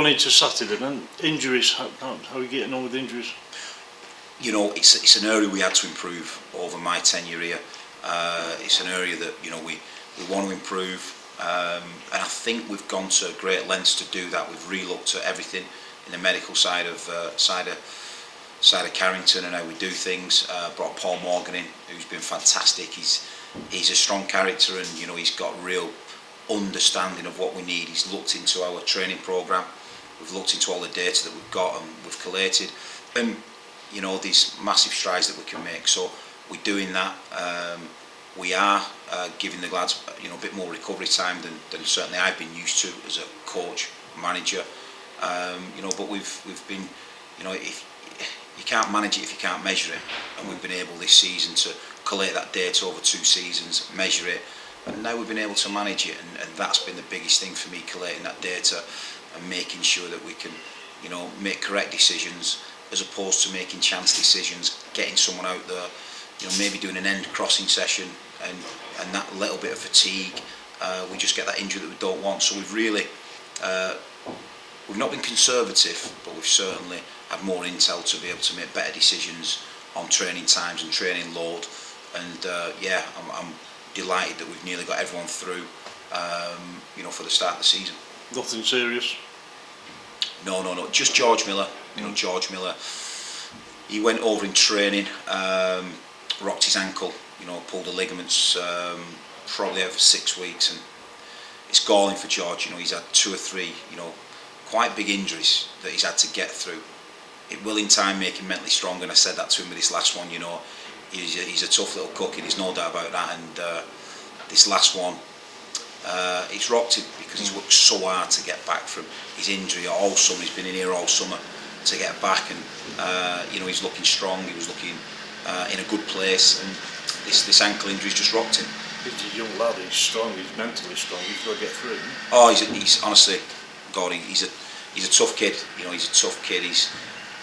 going into Saturday then, injuries, how are you getting on with injuries? You know, it's an area we had to improve over my tenure here. It's an area that, you know, we want to improve, and I think we've gone to great lengths to do that. We've re-looked at everything in the medical side of Carrington and how we do things. Brought Paul Morgan in, who's been fantastic. He's a strong character, and you know, he's got real understanding of what we need. He's looked into our training program. We've looked into all the data that we've got and we've collated, and you know, these massive strides that we can make. So we're doing that. We are giving the lads, you know, a bit more recovery time than certainly I've been used to as a coach, manager. You know, but we've been, you know, if you can't manage it if you can't measure it, and we've been able this season to collate that data over 2 seasons, measure it, and now we've been able to manage it, and that's been the biggest thing for me, collating that data and making sure that we can, you know, make correct decisions as opposed to making chance decisions, getting someone out there, you know, maybe doing an end crossing session, and that little bit of fatigue, we just get that injury that we don't want. So we've really, we've not been conservative, but we've certainly had more intel to be able to make better decisions on training times and training load. And yeah, I'm delighted that we've nearly got everyone through, you know, for the start of the season. Nothing serious? No, just George Miller. You know, George Miller, he went over in training, rocked his ankle, you know, pulled the ligaments, probably out for 6 weeks, and it's galling for George. You know, he's had 2 or 3, you know, quite big injuries that he's had to get through. It will in time make him mentally strong, and I said that to him with this last one. You know, he's a tough little cookie, there's no doubt about that, and this last one, it's rocked him because he's worked so hard to get back from his injury all summer. He's been in here all summer to get back, and you know, he's looking strong, he was looking in a good place, and this ankle injury's just rocked him. He's a young lad, he's strong, he's mentally strong, he's got to get through it. Oh, he's honestly, God, he's a tough kid. You know, he's a tough kid. He's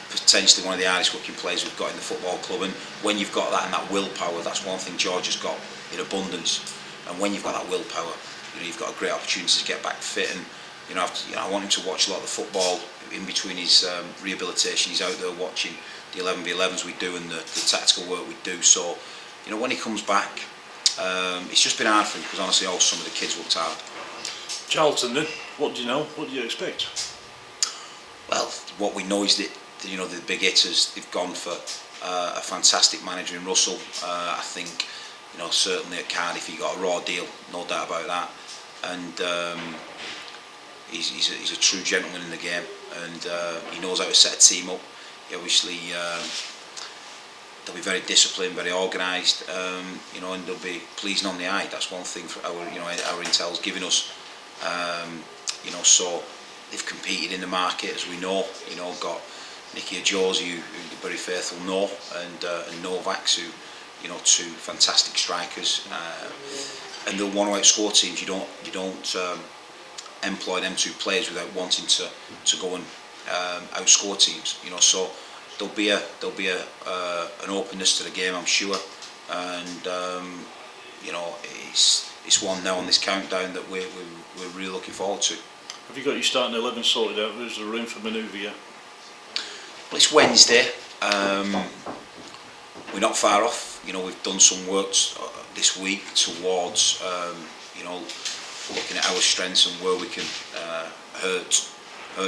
potentially one of the hardest working players we've got in the football club, and when you've got that and that willpower, that's one thing George has got in abundance. And when you've got that willpower, you know, you've got a great opportunity to get back fit. And you know, I want him to watch a lot of the football in between his rehabilitation. He's out there watching the 11v11s we do and the tactical work we do. So, you know, when he comes back, it's just been hard for him because honestly, all some of the kids worked hard. Charlton then, what do you know? What do you expect? Well, what we know is that, you know, the big hitters, they've gone for a fantastic manager in Russell. I think, you know, certainly at Cardiff he got a raw deal, no doubt about that. And he's a true gentleman in the game, and he knows how to set a team up. He obviously, they'll be very disciplined, very organised, you know, and they'll be pleasing on the eye. That's one thing for our, you know, our intel's giving us. You know, so they've competed in the market, as we know. You know, got Nicky Josie, who the very faithful know, and Novaks, who, you know, 2 fantastic strikers, and they'll want to outscore teams. You don't employ them 2 players without wanting to go and outscore teams. You know, so there'll be an openness to the game, I'm sure, and you know, it's one now on this countdown that we're really looking forward to. Have you got your starting 11 sorted out? Is there room for manoeuvre yet? Well, it's Wednesday. We're not far off. You know, we've done some work this week towards, you know, looking at our strengths and where we can hurt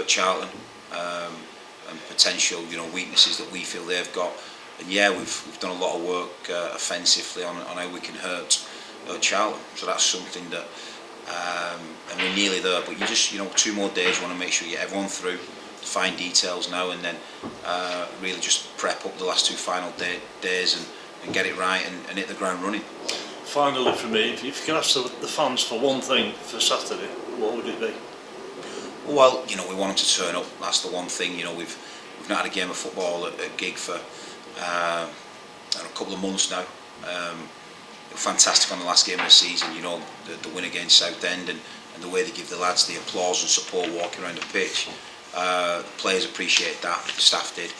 Charlton, and potential, you know, weaknesses that we feel they've got. And yeah, we've done a lot of work offensively on how we can hurt Charlton. So that's something that, and we're nearly there. But you know, 2 more days. You want to make sure you get everyone through, fine details now, and then really just prep up the last 2 final days and get it right and hit the ground running. Finally, for me, if you could ask the fans for one thing for Saturday, what would it be? Well, you know, we want them to turn up. That's the one thing. You know, we've not had a game of football at Gig for a couple of months now. Fantastic on the last game of the season. You know, the win against Southend, and the way they give the lads the applause and support walking around the pitch. The players appreciate that. The staff did,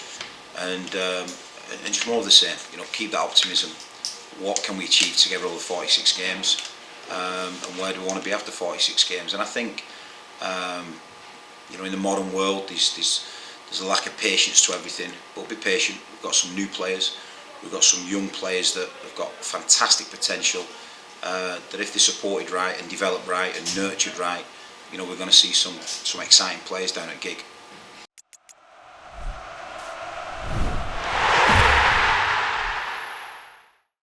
and just more of the same. You know, keep that optimism. What can we achieve together over 46 games, and where do we want to be after 46 games? And I think, You know, in the modern world, there's a lack of patience to everything. But be patient. We've got some new players. We've got some young players that have got fantastic potential. That if they're supported right and developed right and nurtured right, you know, we're going to see some exciting players down at Gig.